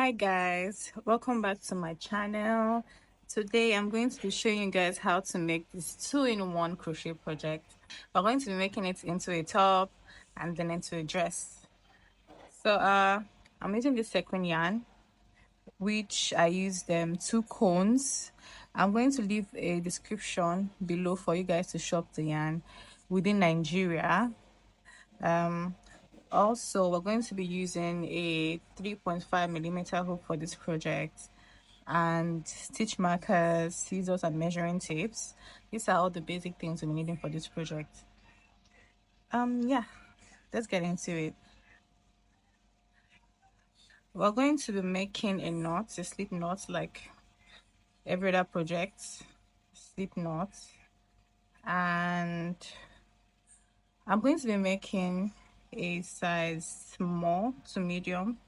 Hi guys, welcome back to my channel. Today I'm going to be showing you guys how to make this two-in-one crochet project. We're going to be making it into a top and then into a dress. So I'm using this sequin yarn, which I used two cones. I'm going to leave a description below for you guys to shop the yarn within Nigeria. Also, we're going to be using a 3.5mm hook for this project, and stitch markers, scissors, and measuring tapes. These are all the basic things we're needing for this project. Yeah, let's get into it. We're going to be making a knot, a slip knot, like every other project. Slip knot, and I'm going to be making a size small to medium.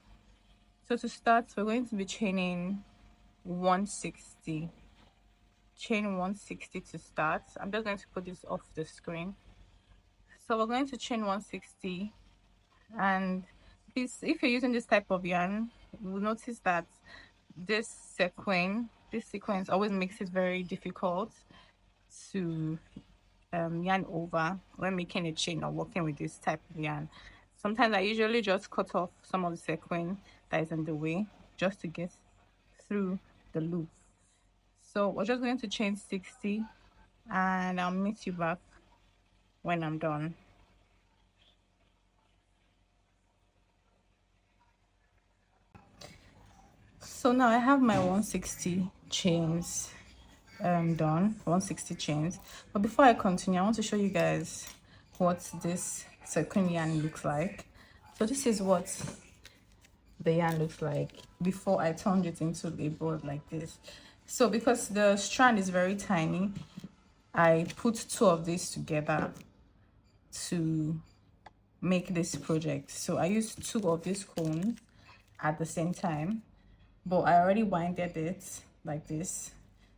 So to start, we're going to be chaining 160. Chain 160 to start. I'm just going to put this off the screen. So we're going to chain 160, and this, if you're using this type of yarn, you will notice that this sequence always makes it very difficult to yarn over when making a chain or working with this type of yarn. Sometimes I usually just cut off some of the sequin that is in the way just to get through the loop. So we're just going to chain 60, and I'll meet you back when I'm done. So now I have my 160 chains done, 160 chains. But before I continue, I want to show you guys what this sequin yarn looks like. So this is what the yarn looks like before I turned it into a board like this. So because the strand is very tiny, I put two of these together to make this project. So I used two of these cones at the same time, but I already winded it like this.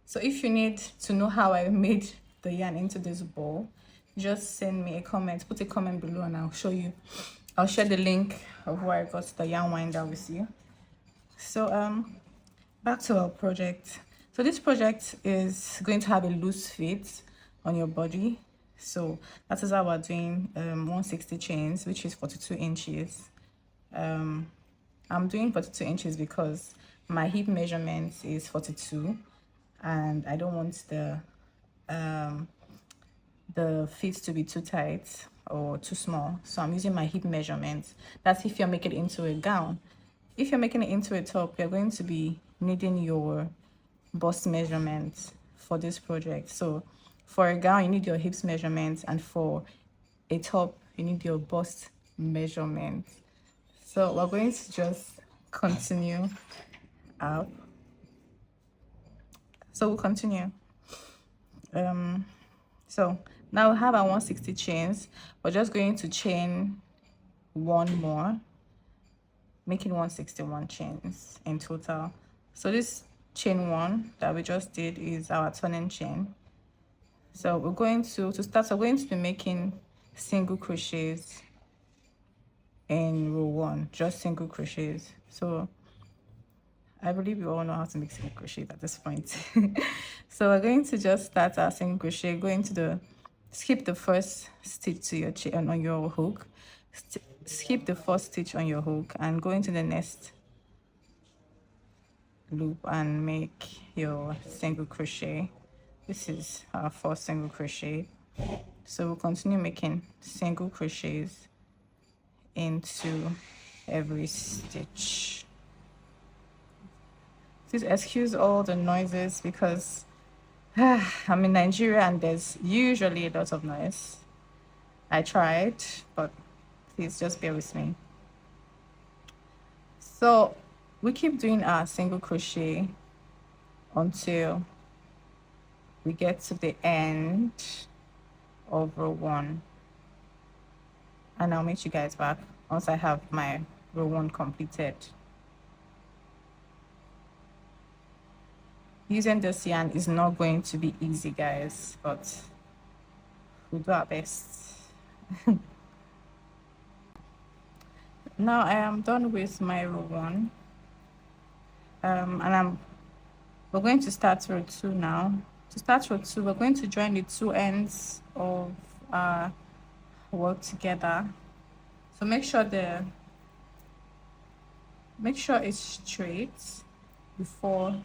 So if you need to know how I made the yarn into this ball, just send me a comment, put a comment below, and I'll show you. I'll share the link of where I got the yarn winder with you. So back to our project. So this project is going to have a loose fit on your body. So that is how we're doing 160 chains, which is 42 inches. I'm doing 42 inches because my hip measurement is 42, and I don't want the fit to be too tight or too small. So I'm using my hip measurement. That's if you're making it into a gown. If you're making it into a top, you're going to be needing your bust measurement for this project. So for a gown, you need your hips measurement, and for a top, you need your bust measurement. So we're going to just continue up. So we'll continue. So now we have our 160 chains. We're just going to chain one more, making 161 chains in total. So this chain one that we just did is our turning chain. So we're going to start, we're going to be making single crochets in row one, just single crochets. So I believe you all know how to make single crochet at this point. So we're going to just start our single crochet, going to the skip the first stitch to your chain on your hook, skip the first stitch on your hook, and go into the next loop and make your single crochet. This is our first single crochet. So we'll continue making single crochets into every stitch. Please excuse all the noises because I'm in Nigeria and there's usually a lot of noise. I tried, but please just bear with me. So we keep doing our single crochet until we get to the end of row one, and I'll meet you guys back once I have my row one completed. Using this yarn is not going to be easy, guys, but we'll do our best. Now I am done with my row one. and we're going to start row 2 now. To start row 2, we're going to join the two ends of our work together. So make sure it's straight before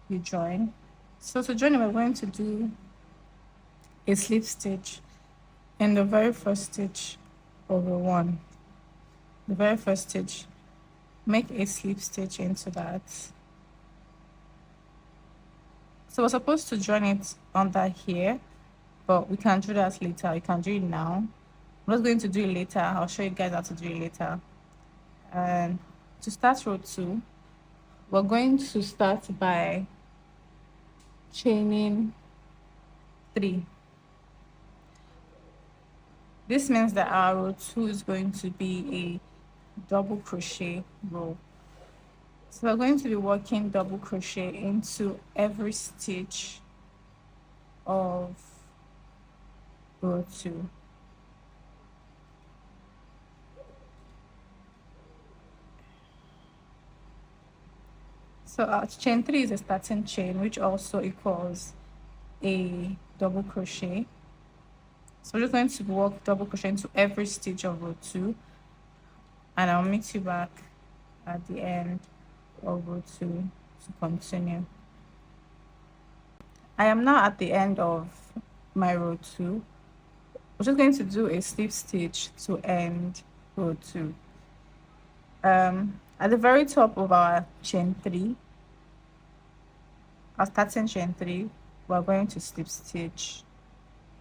you join. So to join, we're going to do a slip stitch in the very first stitch of row 1. The very first stitch, make a slip stitch into that. So we're supposed to join it under here, but we can do that later. You can do it now. I'm not going to do it later. I'll show you guys how to do it later. And to start row 2, we're going to start by chaining 3. This means that our row 2 is going to be a double crochet row. So we're going to be working double crochet into every stitch of row 2. So our chain 3 is a starting chain, which also equals a double crochet. So we're just going to work double crochet into every stitch of row 2, and I'll meet you back at the end of row 2 to continue. I am now at the end of my row 2. We're just going to do a slip stitch to end row 2. At the very top of our chain 3, our starting chain 3, we're going to slip stitch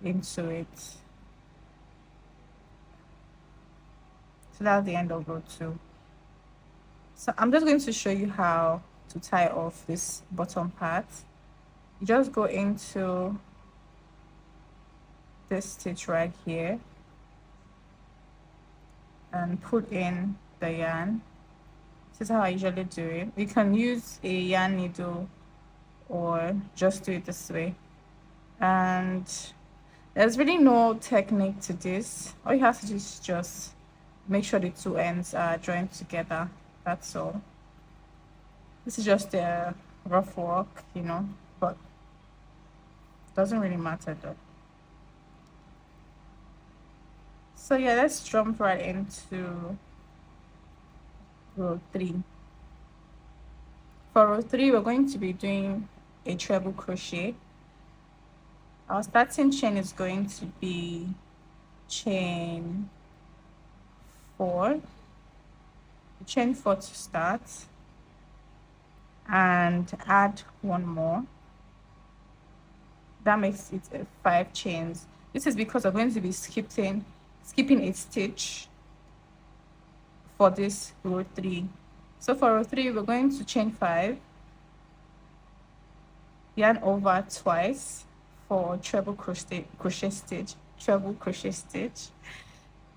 into it. So that's the end of row 2. So I'm just going to show you how to tie off this bottom part. You just go into this stitch right here and put in the yarn. This is how I usually do it. You can use a yarn needle or just do it this way. And there's really no technique to this. All you have to do is just make sure the two ends are joined together. That's all. This is just a rough work, you know, but it doesn't really matter though. So yeah, let's jump right into row 3. For row 3, we're going to be doing a treble crochet. Our starting chain is going to be chain 4. Chain 4 to start, and add one more. That makes it 5 chains. This is because we're going to be skipping a stitch for this row 3. So for row 3, we're going to chain 5, yarn over twice for treble crochet stitch,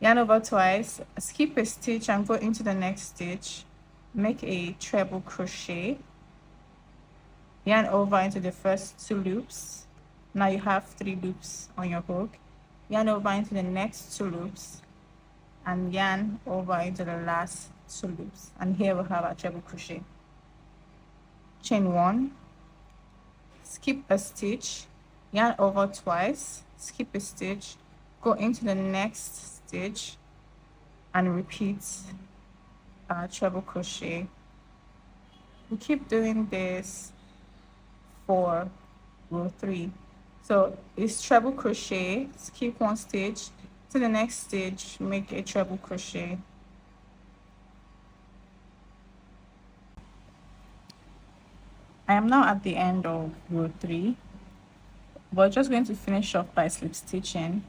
yarn over twice, skip a stitch and go into the next stitch, make a treble crochet, yarn over into the first 2 loops. Now you have 3 loops on your hook. Yarn over into the next 2 loops and yarn over into the last 2 loops, and here we have our treble crochet. Chain 1, skip a stitch, yarn over twice, skip a stitch, go into the next stitch and repeat our treble crochet. We keep doing this for row 3. So it's treble crochet, skip 1 stitch, to the next stitch, make a treble crochet. I am now at the end of row 3. We're just going to finish off by slip stitching.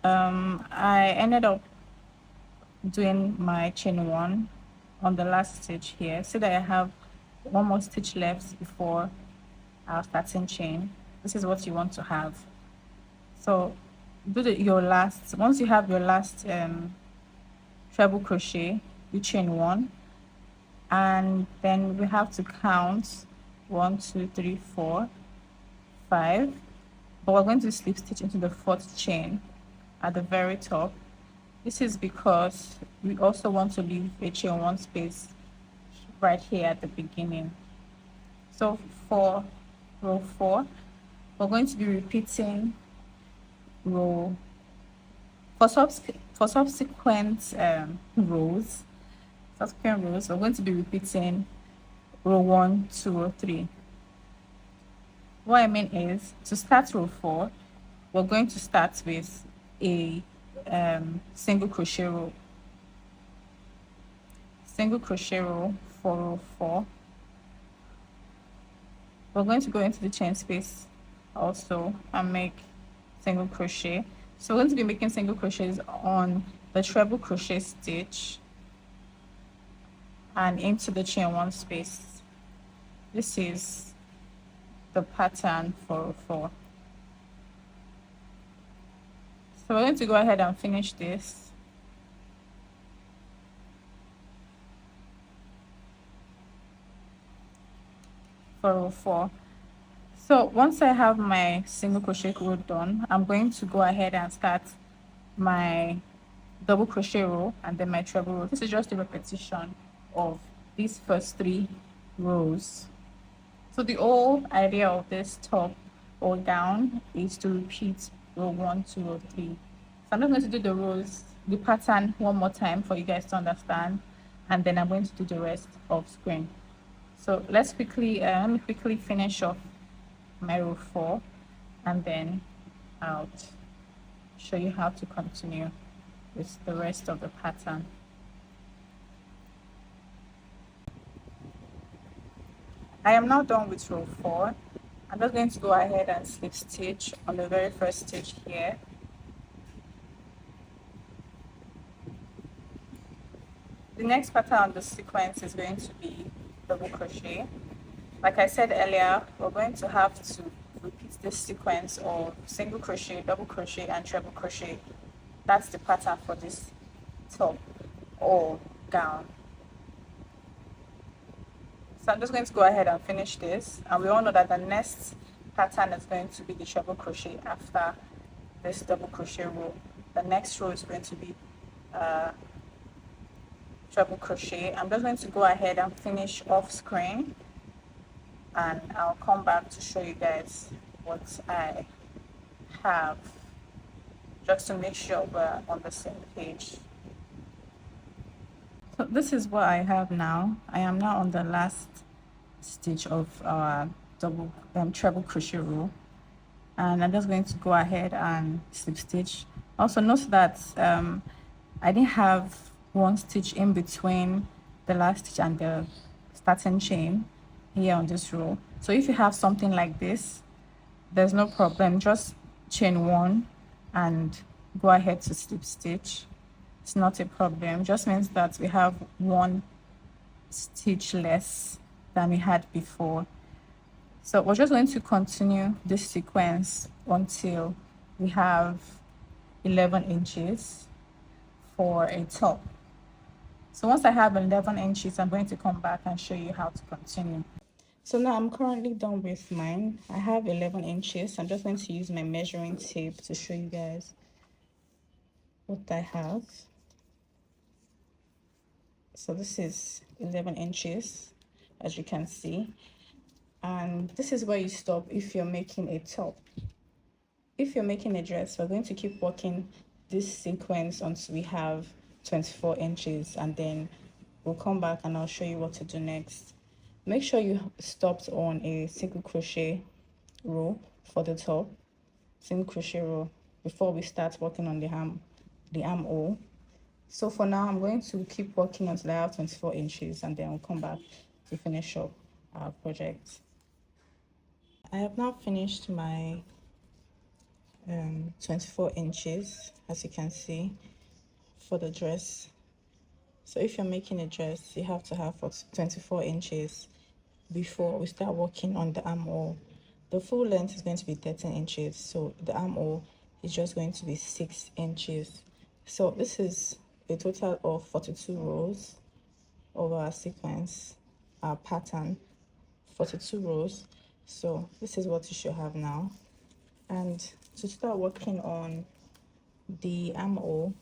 I ended up doing my chain 1 on the last stitch here, so that I have one more stitch left before our starting chain. This is what you want to have. So do your last, once you have your last treble crochet, you chain 1, and then we have to count 1 2 3 4 5, but we're going to slip stitch into the 4th chain at the very top. This is because we also want to leave a chain 1 space right here at the beginning. So for row 4, we're going to be repeating row for subsequent rows. Subsequent rows, we're going to be repeating row 1, 2, or 3. What I mean is, to start row 4, we're going to start with a single crochet row. Single crochet row for row 4. We're going to go into the chain space also and make single crochet. So we're going to be making single crochets on the treble crochet stitch and into the chain 1 space. This is the pattern for row 4. So we're going to go ahead and finish this. For row 4. So once I have my single crochet row done, I'm going to go ahead and start my double crochet row and then my treble row. This is just a repetition of these first 3 rows. So the whole idea of this top or gown is to repeat row 1, 2, row 3. So I'm just going to do the rows, the pattern one more time for you guys to understand, and then I'm going to do the rest off screen. So let me quickly finish off my row 4, and then I'll show you how to continue with the rest of the pattern. I am now done with row 4. I'm just going to go ahead and slip stitch on the very first stitch here. The next pattern on the sequence is going to be double crochet. Like I said earlier, we're going to have to repeat this sequence of single crochet, double crochet, and treble crochet. That's the pattern for this top or gown. So I'm just going to go ahead and finish this, and we all know that the next pattern is going to be the treble crochet after this double crochet row. The next row is going to be treble crochet. I'm just going to go ahead and finish off screen, and I'll come back to show you guys what I have, just to make sure we're on the same page. So this is what I have now. I am now on the last stitch of our treble crochet row, and I'm just going to go ahead and slip stitch. Also note that I didn't have one stitch in between the last stitch and the starting chain here on this row. So if you have something like this, there's no problem, just chain 1 and go ahead to slip stitch. It's not a problem, just means that we have 1 stitch less than we had before. So we're just going to continue this sequence until we have 11 inches for a top. So once I have 11 inches, I'm going to come back and show you how to continue. So now I'm currently done with mine. I have 11 inches. I'm just going to use my measuring tape to show you guys what I have. So this is 11 inches, as you can see, and this is where you stop if you're making a top. If you're making a dress, we're going to keep working this sequence until we have 24 inches, and then we'll come back and I'll show you what to do next. Make sure you stopped on a single crochet row for the top, single crochet row, before we start working on the armhole. So for now, I'm going to keep working until I have 24 inches, and then we'll come back to finish up our project. I have now finished my 24 inches, as you can see, for the dress. So if you're making a dress, you have to have 24 inches before we start working on the armhole. The full length is going to be 13 inches, so the armhole is just going to be 6 inches. So this is a total of 42 rows of our sequence, our pattern, 42 rows. So this is what you should have now. And to start working on the armhole,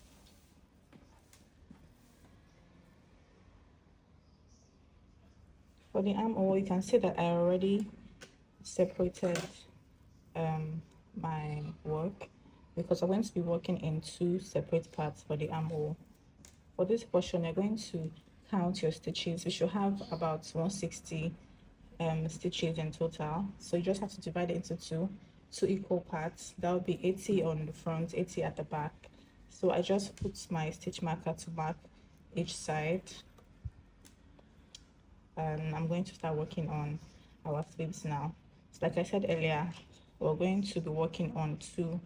For the armhole, you can see that I already separated my work, because I'm going to be working in 2 separate parts for the armhole. For this portion, you're going to count your stitches. You should have about 160 stitches in total, so you just have to divide it into two equal parts. That will be 80 on the front, 80 at the back. So I just put my stitch marker to mark each side, and I'm going to start working on our sleeves now. So like I said earlier, we're going to be working on 2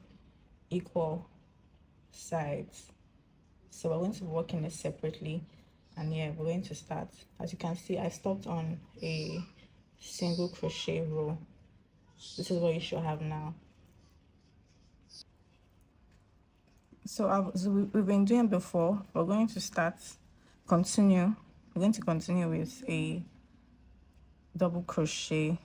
equal sides, so we're going to be working it separately. And yeah, we're going to start. As you can see, I stopped on a single crochet row. This is what you should have now. So we've been doing before. We're going to continue with a double crochet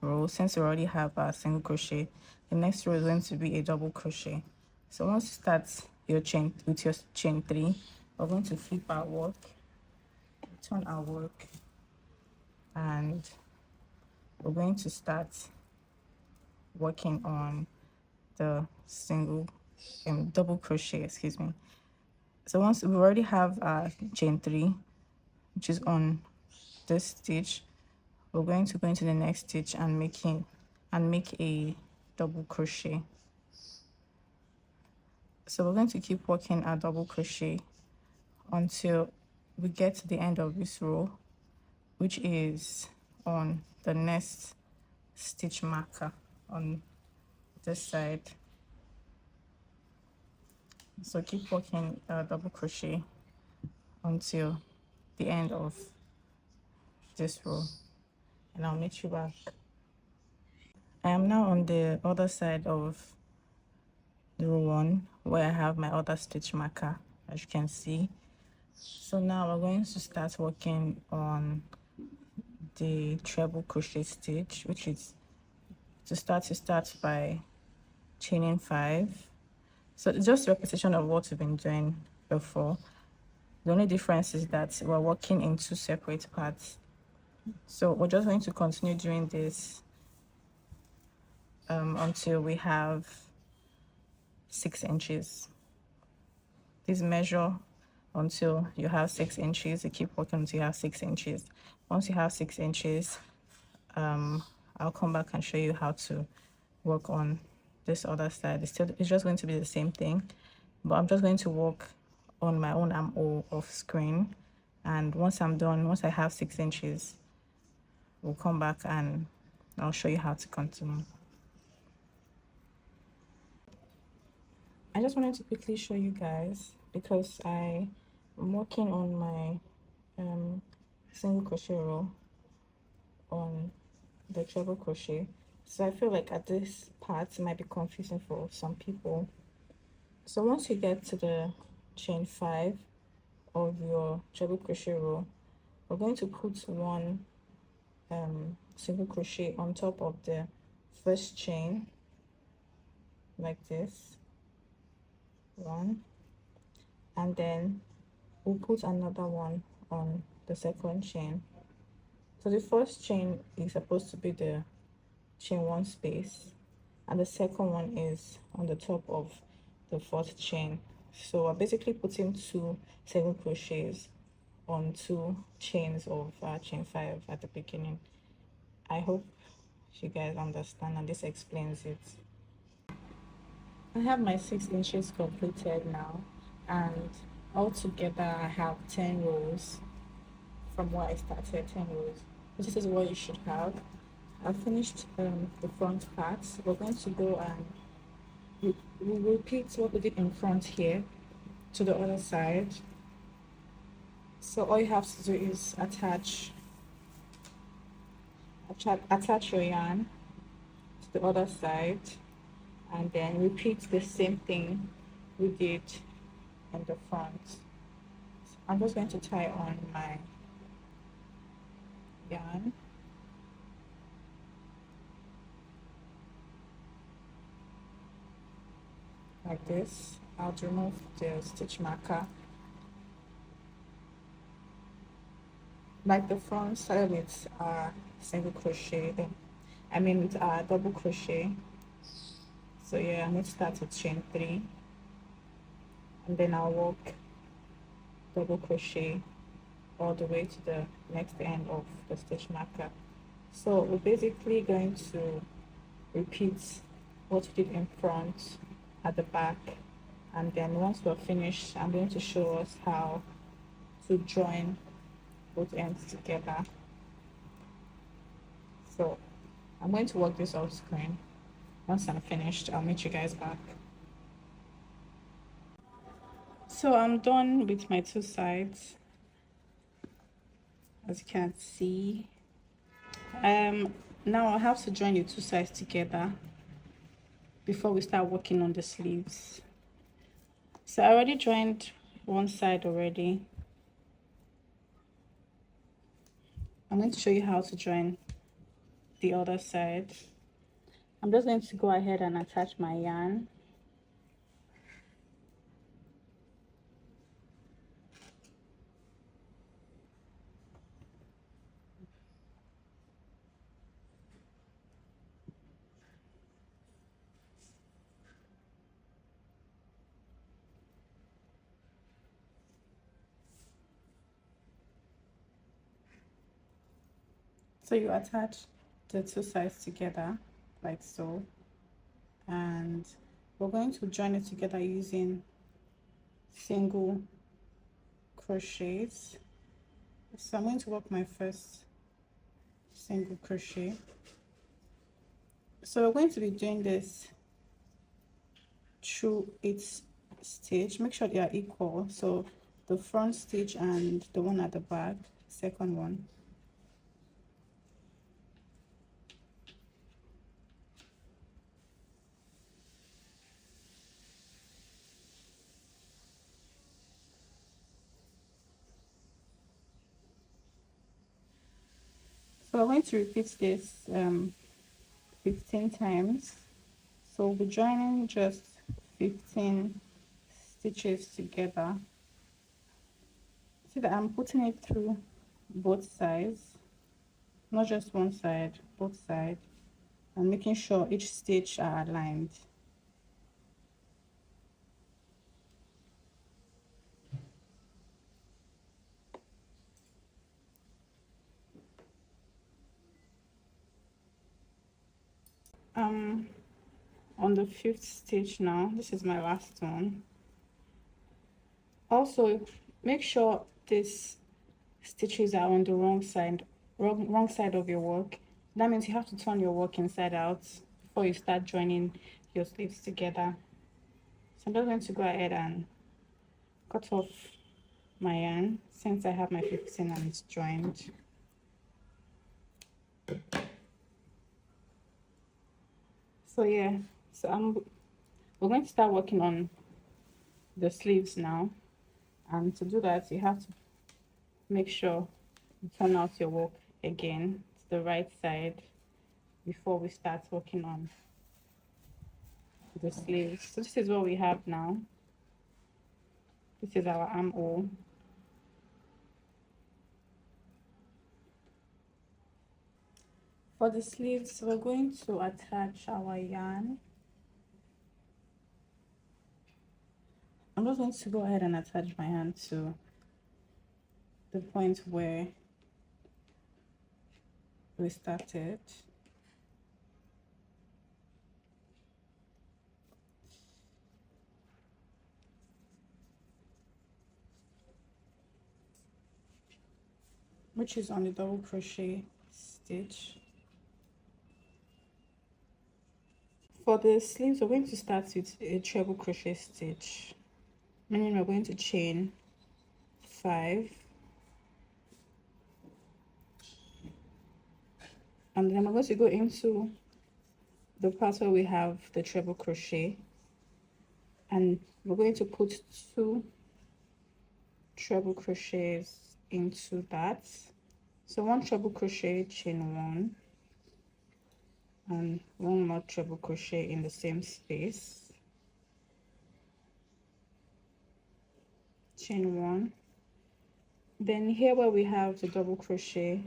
row. Since we already have a single crochet, the next row is going to be a double crochet. So once you start your chain with your chain 3, we're going to flip our work, turn our work, and we're going to start working on the double crochet, excuse me. So once we already have our chain 3, which is on this stitch, we're going to go into the next stitch and make a double crochet. So we're going to keep working our double crochet until we get to the end of this row, which is on the next stitch marker on this side. So keep working double crochet until the end of this row, and I'll meet you back. I am now on the other side of the row 1, where I have my other stitch marker, as you can see. So now we're going to start working on the treble crochet stitch, which is to start by chaining 5. So it's just a repetition of what we've been doing before. The only difference is that we're working in 2 separate parts. So we're just going to continue doing this until we have 6 inches. Please measure until you have 6 inches. You keep working until you have 6 inches. Once you have 6 inches, I'll come back and show you how to work on this other side. It's just going to be the same thing, but I'm just going to work on my own armhole off screen. And once I'm done, once I have 6 inches, we'll come back and I'll show you how to continue. I just wanted to quickly show you guys, because I'm working on my single crochet row on the treble crochet. So I feel like at this part it might be confusing for some people. So once you get to the chain 5 of your treble crochet row, we're going to put 1 single crochet on top of the first chain, like this, 1, and then we'll put another one on the second chain. So the first chain is supposed to be the chain 1 space, and the second one is on the top of the 4th chain. So we're basically putting 2 single crochets on 2 chains of chain 5 at the beginning. I hope you guys understand, and this explains it. I have my 6 inches completed now, and altogether I have 10 rows from where I started, 10 rows. This is what you should have. I've finished the front part. We're going to go and we'll repeat what we did in front here to the other side. So all you have to do is attach your yarn to the other side, and then repeat the same thing we did in the front. So I'm just going to tie on my yarn. Like this. I'll remove the stitch marker. Like the front started with single crochet, then I mean with double crochet. So yeah, I'm going to start with chain 3, and then I'll work double crochet all the way to the next end of the stitch marker. So we're basically going to repeat what we did in front at the back, and then once we're finished, I'm going to show us how to join both ends together. So I'm going to work this off screen. Once I'm finished, I'll meet you guys back. So I'm done with my 2 sides, as you can see. Now I have to join the 2 sides together before we start working on the sleeves. So I already joined one side already. I'm going to show you how to join the other side. I'm just going to go ahead and attach my yarn. So you attach the 2 sides together like so, and we're going to join it together using single crochets. So I'm going to work my first single crochet. So we're going to be doing this through each stitch. Make sure they are equal, so the front stitch and the one at the back, second one. So we're going to repeat this 15 times. So we'll be joining just 15 stitches together. See that I'm putting it through both sides, not just one side, both sides, and making sure each stitch are aligned. On the 5th stitch now, this is my last one. Also, make sure these stitches are on the wrong side of your work. That means you have to turn your work inside out before you start joining your sleeves together. So I'm just going to go ahead and cut off my yarn since I have my 15 and it's joined. So yeah, so we're going to start working on the sleeves now, and to do that you have to make sure you turn out your work again to the right side before we start working on the sleeves. So this is what we have now. This is our armhole. For the sleeves, we're going to attach our yarn. I'm just going to go ahead and attach my yarn to the point where we started. Which is on the double crochet stitch. For the sleeves, we're going to start with a treble crochet stitch, meaning we're going to chain 5, and then we're going to go into the part where we have the treble crochet, and we're going to put 2 treble crochets into that. So 1 treble crochet, chain 1, and 1 more treble crochet in the same space, chain 1, Then here where we have the double crochet,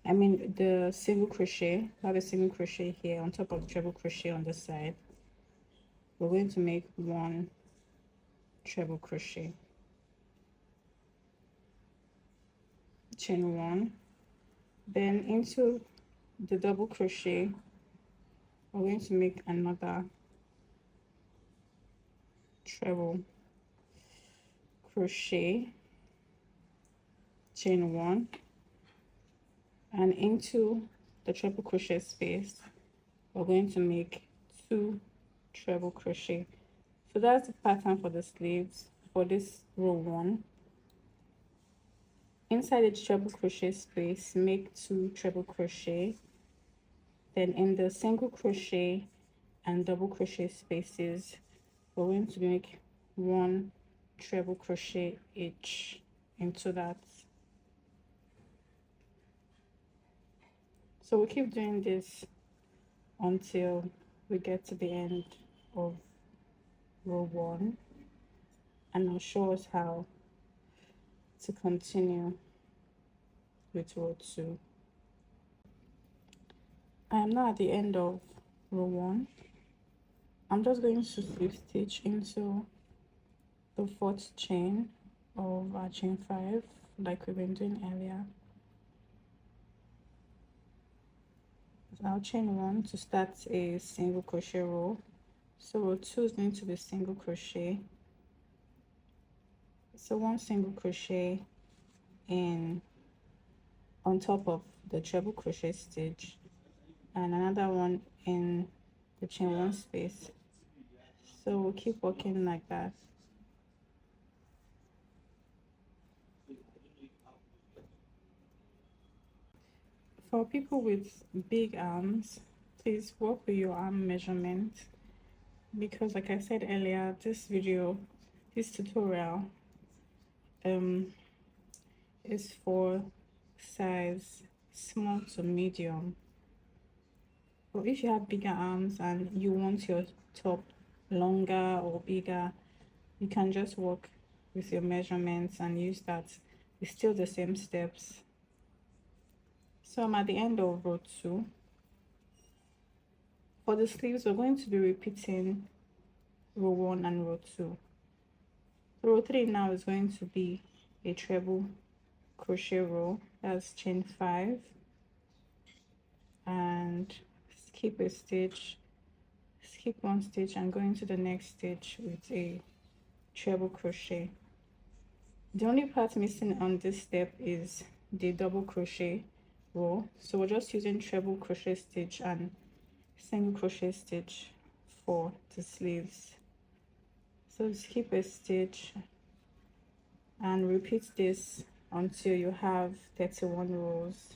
I mean the single crochet, I have a single crochet here on top of the treble crochet on the side. We're going to make one treble crochet, chain one, then into the double crochet we're going to make another treble crochet, chain one, and into the treble crochet space we're going to make two treble crochet. So that's the pattern for the sleeves for this row one. Inside the treble crochet space, make two treble crochet, then in the single crochet and double crochet spaces we're going to make one treble crochet each into that. So we keep doing this until we get to the end of row one, and I'll show us how to continue with row two. I am now at the end of row one. I'm just going to slip stitch into the fourth chain of our chain 5 like we've been doing earlier. So I'll chain 1 to start a single crochet row. So row 2 is going to be single crochet. So one single crochet in on top of the treble crochet stitch, and another one in the chain 1 space. So we'll keep working like that. For people with big arms, please work with your arm measurement, because like I said earlier, this tutorial is for size small to medium. But if you have bigger arms and you want your top longer or bigger, you can just work with your measurements and use that. It's still the same steps. So I'm at the end of row 2. For the sleeves, we're going to be repeating row 1 and row 2. Row 3 now is going to be a treble crochet row. That's chain 5 and skip a stitch, skip one stitch and go into the next stitch with a treble crochet. The only part missing on this step is the double crochet row, so we're just using treble crochet stitch and single crochet stitch for the sleeves. So skip a stitch and repeat this until you have 31 rows.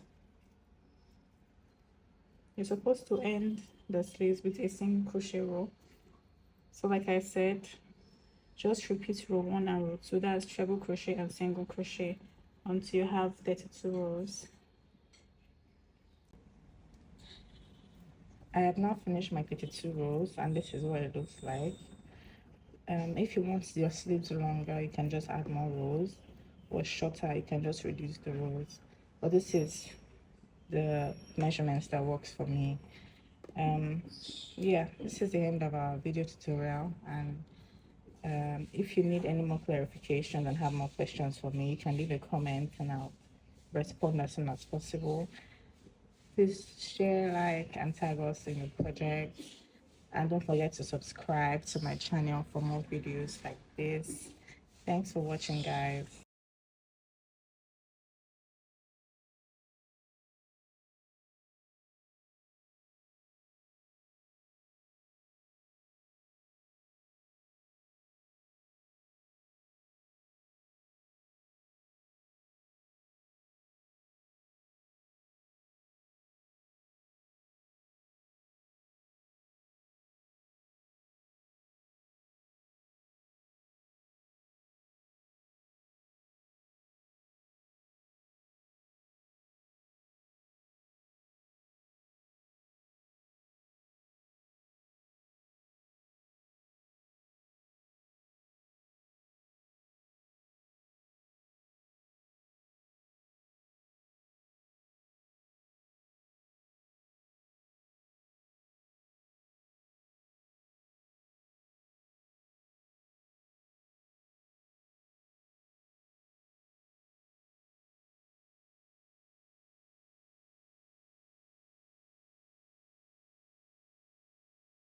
You're supposed to end the sleeves with a single crochet row. So like I said, just repeat row 1 and row 2, that's treble crochet and single crochet, until you have 32 rows. I have now finished my 32 rows and this is what it looks like. If you want your sleeves longer, you can just add more rows, or shorter, you can just reduce the rows. But this is the measurements that works for me. Yeah, this is the end of our video tutorial, and if you need any more clarification and have more questions for me, you can leave a comment and I'll respond as soon as possible. Please share, like, and tag us in your project, and don't forget to subscribe to my channel for more videos like this. Thanks for watching, guys.